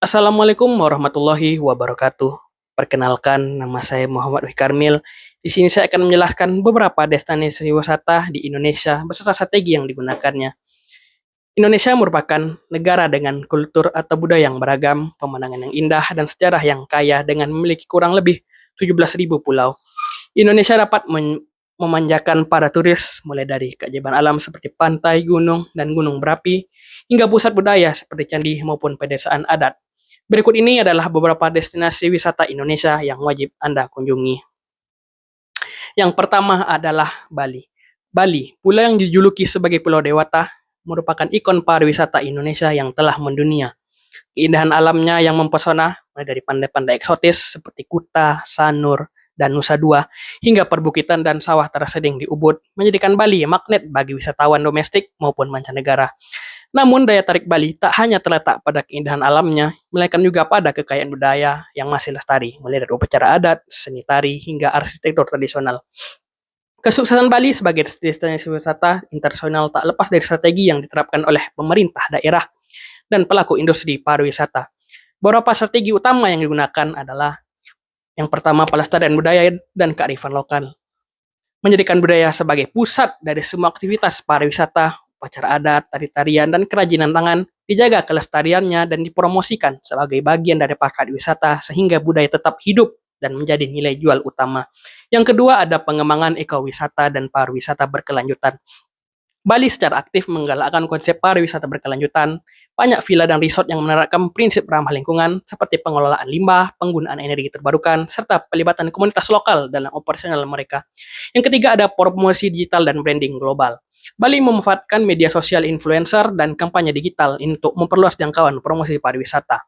Assalamualaikum warahmatullahi wabarakatuh. Perkenalkan, nama saya Muhammad Wikarmil. Di sini saya akan menjelaskan beberapa destinasi wisata di Indonesia beserta strategi yang digunakannya. Indonesia merupakan negara dengan kultur atau budaya yang beragam, pemandangan yang indah, dan sejarah yang kaya dengan memiliki kurang lebih 17.000 pulau. Indonesia dapat memanjakan para turis mulai dari keajaiban alam seperti pantai, gunung, dan gunung berapi, hingga pusat budaya seperti candi maupun pedesaan adat. Berikut ini adalah beberapa destinasi wisata Indonesia yang wajib Anda kunjungi. Yang pertama adalah Bali. Bali, pulau yang dijuluki sebagai Pulau Dewata, merupakan ikon pariwisata Indonesia yang telah mendunia. Keindahan alamnya yang mempesona, mulai dari pantai-pantai eksotis seperti Kuta, Sanur, dan Nusa Dua, hingga perbukitan dan sawah tersedia di Ubud, menjadikan Bali magnet bagi wisatawan domestik maupun mancanegara. Namun daya tarik Bali tak hanya terletak pada keindahan alamnya, melainkan juga pada kekayaan budaya yang masih lestari, mulai dari upacara adat, seni tari, hingga arsitektur tradisional. Kesuksesan Bali sebagai destinasi wisata internasional tak lepas dari strategi yang diterapkan oleh pemerintah daerah dan pelaku industri pariwisata. Beberapa strategi utama yang digunakan adalah yang pertama, pelestarian budaya dan kearifan lokal. Menjadikan budaya sebagai pusat dari semua aktivitas pariwisata, upacara adat, tari-tarian, dan kerajinan tangan, dijaga kelestariannya dan dipromosikan sebagai bagian dari paket wisata sehingga budaya tetap hidup dan menjadi nilai jual utama. Yang kedua ada pengembangan ekowisata dan pariwisata berkelanjutan. Bali secara aktif menggalakkan konsep pariwisata berkelanjutan. Banyak villa dan resort yang menerapkan prinsip ramah lingkungan seperti pengelolaan limbah, penggunaan energi terbarukan, serta pelibatan komunitas lokal dalam operasional mereka. Yang ketiga ada promosi digital dan branding global. Bali memanfaatkan media sosial influencer dan kampanye digital untuk memperluas jangkauan promosi pariwisata.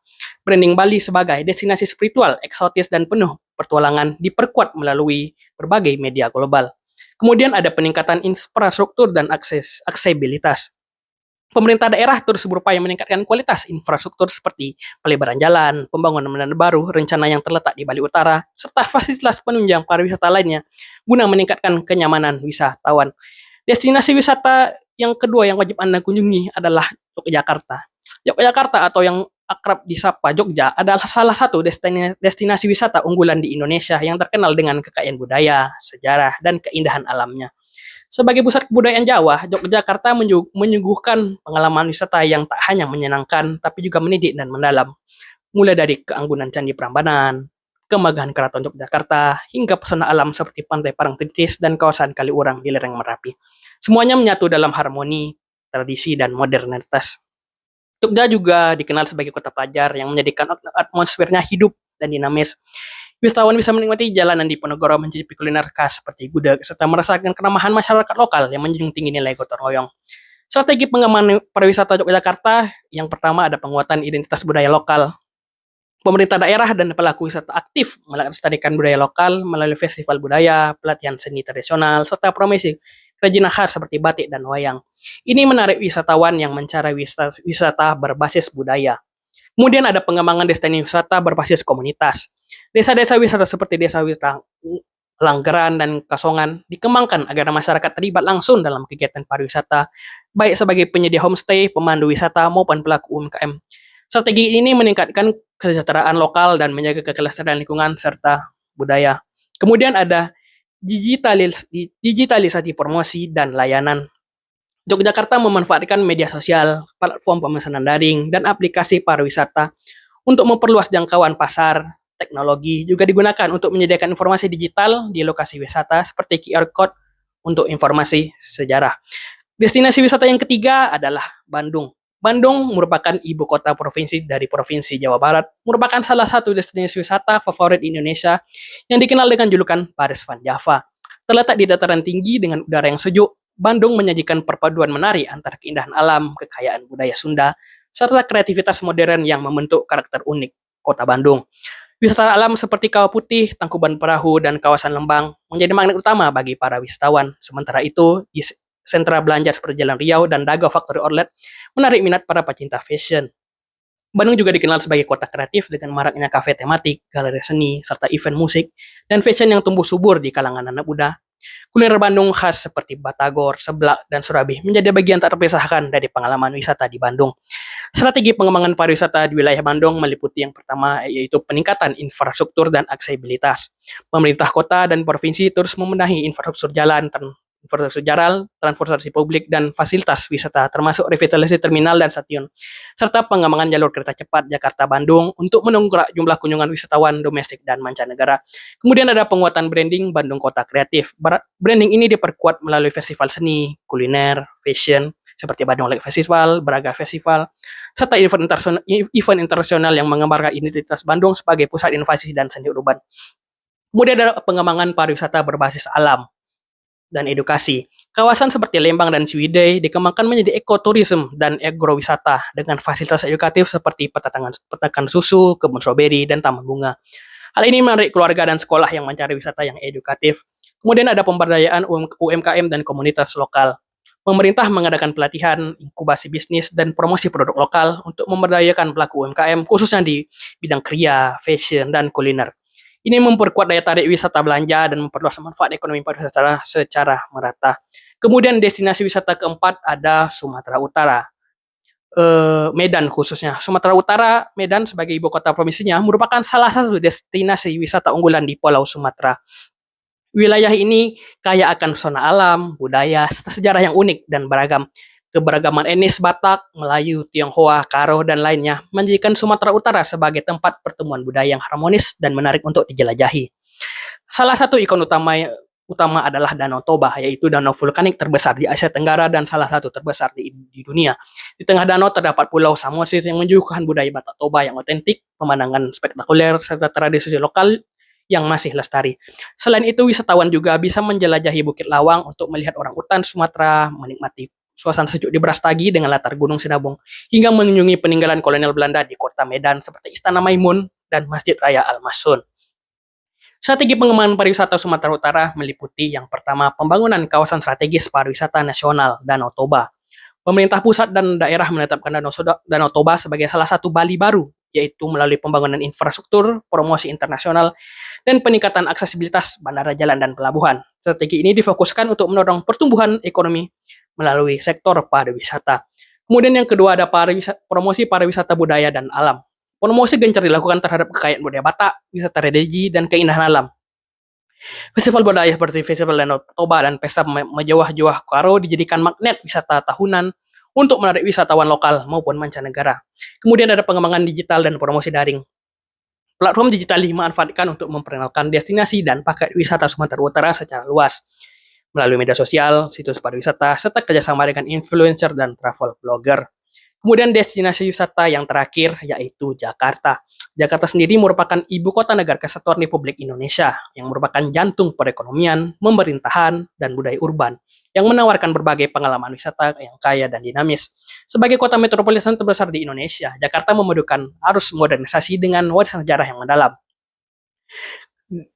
Branding Bali sebagai destinasi spiritual, eksotis, dan penuh petualangan diperkuat melalui berbagai media global. Kemudian ada peningkatan infrastruktur dan aksesibilitas. Pemerintah daerah terus berupaya meningkatkan kualitas infrastruktur seperti pelebaran jalan, pembangunan menara baru, rencana yang terletak di Bali Utara, serta fasilitas penunjang pariwisata lainnya guna meningkatkan kenyamanan wisatawan. Destinasi wisata yang kedua yang wajib Anda kunjungi adalah Yogyakarta. Yogyakarta atau yang akrab disapa Jogja adalah salah satu destinasi wisata unggulan di Indonesia yang terkenal dengan kekayaan budaya, sejarah, dan keindahan alamnya. Sebagai pusat kebudayaan Jawa, Yogyakarta menyuguhkan pengalaman wisata yang tak hanya menyenangkan, tapi juga mendidik dan mendalam. Mulai dari keanggunan Candi Prambanan, kemegahan Keraton Yogyakarta, hingga pesona alam seperti Pantai Parangtritis dan kawasan Kaliurang di lereng Merapi. Semuanya menyatu dalam harmoni, tradisi, dan modernitas. Jogja juga dikenal sebagai kota pelajar yang menjadikan atmosfernya hidup dan dinamis. Wisatawan bisa menikmati jalanan di Ponorogo mencicipi kuliner khas seperti gudeg, serta merasakan keramahan masyarakat lokal yang menjunjung tinggi nilai gotong royong. Strategi pengembangan pariwisata Yogyakarta, yang pertama ada penguatan identitas budaya lokal. Pemerintah daerah dan pelaku wisata aktif melestarikan budaya lokal melalui festival budaya, pelatihan seni tradisional, serta promosi kerajinan khas seperti batik dan wayang. Ini menarik wisatawan yang mencari wisata berbasis budaya. Kemudian ada pengembangan destinasi wisata berbasis komunitas. Desa-desa wisata seperti desa wisata Langgeran dan Kasongan dikembangkan agar masyarakat terlibat langsung dalam kegiatan pariwisata, baik sebagai penyedia homestay, pemandu wisata, maupun pelaku UMKM. Strategi ini meningkatkan kesejahteraan lokal dan menjaga kelestarian lingkungan serta budaya. Kemudian ada digitalisasi promosi dan layanan. Yogyakarta memanfaatkan media sosial, platform pemesanan daring, dan aplikasi pariwisata untuk memperluas jangkauan pasar. Teknologi juga digunakan untuk menyediakan informasi digital di lokasi wisata seperti QR Code untuk informasi sejarah. Destinasi wisata yang ketiga adalah Bandung. Bandung merupakan ibu kota provinsi dari Provinsi Jawa Barat, merupakan salah satu destinasi wisata favorit Indonesia yang dikenal dengan julukan Paris Van Java. Terletak di dataran tinggi dengan udara yang sejuk, Bandung menyajikan perpaduan menari antara keindahan alam, kekayaan budaya Sunda, serta kreativitas modern yang membentuk karakter unik kota Bandung. Wisata alam seperti Kawah Putih, Tangkuban Perahu, dan kawasan Lembang menjadi magnet utama bagi para wisatawan. Sementara itu, di sentra belanja seperti Jalan Riau dan Dago Factory Outlet menarik minat para pecinta fashion. Bandung juga dikenal sebagai kota kreatif dengan maraknya kafe tematik, galeri seni, serta event musik, dan fashion yang tumbuh subur di kalangan anak muda. Kuliner Bandung khas seperti batagor, seblak, dan surabi menjadi bagian tak terpisahkan dari pengalaman wisata di Bandung. Strategi pengembangan pariwisata di wilayah Bandung meliputi yang pertama yaitu peningkatan infrastruktur dan aksesibilitas. Pemerintah kota dan provinsi terus membenahi infrastruktur jalan, transportasi publik, dan fasilitas wisata, termasuk revitalisasi terminal dan stasiun, serta pengembangan jalur kereta cepat Jakarta-Bandung untuk menongkrak jumlah kunjungan wisatawan domestik dan mancanegara. Kemudian ada penguatan branding Bandung Kota Kreatif. Branding ini diperkuat melalui festival seni, kuliner, fashion, seperti Bandung Lake Festival, Braga Festival, serta event internasional yang menggambarkan identitas Bandung sebagai pusat inovasi dan seni urban. Kemudian ada pengembangan pariwisata berbasis alam dan edukasi. Kawasan seperti Lembang dan Ciwidey dikembangkan menjadi ekoturism dan agrowisata dengan fasilitas edukatif seperti peternakan susu, kebun stroberi, dan taman bunga. Hal ini menarik keluarga dan sekolah yang mencari wisata yang edukatif. Kemudian ada pemberdayaan UMKM dan komunitas lokal. Pemerintah mengadakan pelatihan, inkubasi bisnis, dan promosi produk lokal untuk memberdayakan pelaku UMKM, khususnya di bidang kria, fashion, dan kuliner. Ini memperkuat daya tarik wisata belanja dan memperluas manfaat ekonomi pariwisata secara merata. Kemudian destinasi wisata keempat ada Sumatera Utara. Medan khususnya. Sumatera Utara, Medan sebagai ibu kota provinsinya merupakan salah satu destinasi wisata unggulan di Pulau Sumatera. Wilayah ini kaya akan pesona alam, budaya, serta sejarah yang unik dan beragam. Keberagaman etnis Batak, Melayu, Tionghoa, Karo, dan lainnya menjadikan Sumatera Utara sebagai tempat pertemuan budaya yang harmonis dan menarik untuk dijelajahi. Salah satu ikon utama adalah Danau Toba, yaitu danau vulkanik terbesar di Asia Tenggara dan salah satu terbesar di dunia. Di tengah danau terdapat Pulau Samosir yang menyuguhkan budaya Batak Toba yang otentik, pemandangan spektakuler, serta tradisi lokal yang masih lestari. Selain itu, wisatawan juga bisa menjelajahi Bukit Lawang untuk melihat orang utan Sumatera, menikmati suasana sejuk di Brastagi dengan latar Gunung Sinabung, hingga mengunjungi peninggalan kolonial Belanda di kota Medan seperti Istana Maimun dan Masjid Raya Al-Masun. Strategi pengembangan pariwisata Sumatera Utara meliputi yang pertama pembangunan kawasan strategis pariwisata nasional Danau Toba. Pemerintah pusat dan daerah menetapkan Danau Toba sebagai salah satu Bali baru, yaitu melalui pembangunan infrastruktur, promosi internasional, dan peningkatan aksesibilitas bandara, jalan, dan pelabuhan. Strategi ini difokuskan untuk mendorong pertumbuhan ekonomi melalui sektor pariwisata. Kemudian yang kedua ada promosi pariwisata budaya dan alam. Promosi gencar dilakukan terhadap kekayaan budaya Batak, wisata religi, dan keindahan alam. Festival budaya seperti Festival Danau Toba dan Pesta Majawah Karo dijadikan magnet wisata tahunan untuk menarik wisatawan lokal maupun mancanegara. Kemudian ada pengembangan digital dan promosi daring. Platform digital dimanfaatkan untuk memperkenalkan destinasi dan paket wisata Sumatera Utara secara luas melalui media sosial, situs pariwisata, serta kerjasama dengan influencer dan travel blogger. Kemudian destinasi wisata yang terakhir yaitu Jakarta. Jakarta sendiri merupakan ibu kota negara kesatuan Republik Indonesia yang merupakan jantung perekonomian, pemerintahan, dan budaya urban yang menawarkan berbagai pengalaman wisata yang kaya dan dinamis. Sebagai kota metropolitan terbesar di Indonesia, Jakarta memadukan arus modernisasi dengan warisan sejarah yang mendalam.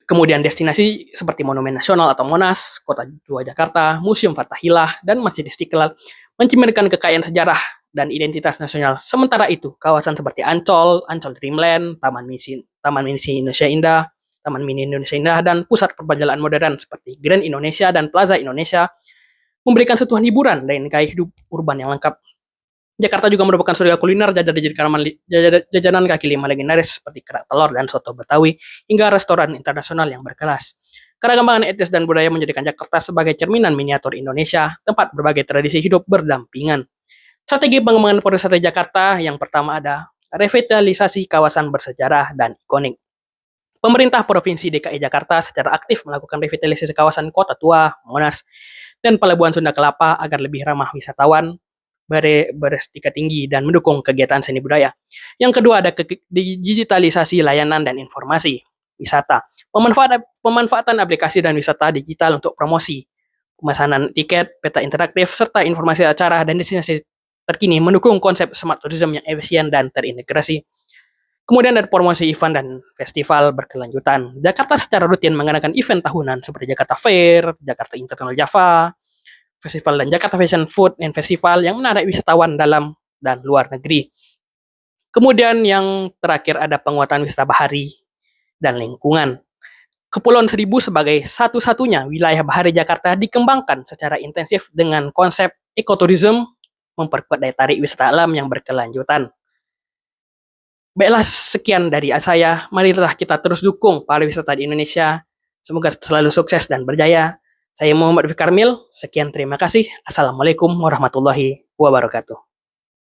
Kemudian destinasi seperti Monumen Nasional atau Monas, Kota Tua Jakarta, Museum Fathahilah, dan Masjid Istiqlal mencerminkan kekayaan sejarah dan identitas nasional. Sementara itu, kawasan seperti Ancol, Ancol Dreamland, Taman Mini Indonesia Indah, Taman Mini Indonesia Indah, dan pusat perbelanjaan modern seperti Grand Indonesia dan Plaza Indonesia memberikan sentuhan hiburan dan gaya hidup urban yang lengkap. Jakarta juga merupakan surga kuliner, jajanan kaki lima legendaris seperti kerak telur dan soto Betawi, hingga restoran internasional yang berkelas. Keragaman etnis dan budaya menjadikan Jakarta sebagai cerminan miniatur Indonesia, tempat berbagai tradisi hidup berdampingan. Strategi pengembangan pariwisata Jakarta yang pertama ada revitalisasi kawasan bersejarah dan ikonik. Pemerintah Provinsi DKI Jakarta secara aktif melakukan revitalisasi kawasan Kota Tua, Monas, dan Pelabuhan Sunda Kelapa agar lebih ramah wisatawan, berestika tinggi, dan mendukung kegiatan seni budaya. Yang kedua ada digitalisasi layanan dan informasi wisata. Pemanfaatan aplikasi dan wisata digital untuk promosi, pemesanan tiket, peta interaktif, serta informasi acara dan destinasi terkini mendukung konsep smart tourism yang efisien dan terintegrasi. Kemudian ada promosi event dan festival berkelanjutan. Jakarta secara rutin mengadakan event tahunan seperti Jakarta Fair, Jakarta International Java Festival, dan Jakarta Fashion Food and Festival yang menarik wisatawan dalam dan luar negeri. Kemudian yang terakhir ada penguatan wisata bahari dan lingkungan. Kepulauan Seribu sebagai satu-satunya wilayah bahari Jakarta dikembangkan secara intensif dengan konsep ekoturism memperkuat daya tarik wisata alam yang berkelanjutan. Baiklah, sekian dari saya. Marilah kita terus dukung pariwisata di Indonesia. Semoga selalu sukses dan berjaya. Saya Muhammad Fikarmil. Sekian, terima kasih. Assalamualaikum warahmatullahi wabarakatuh.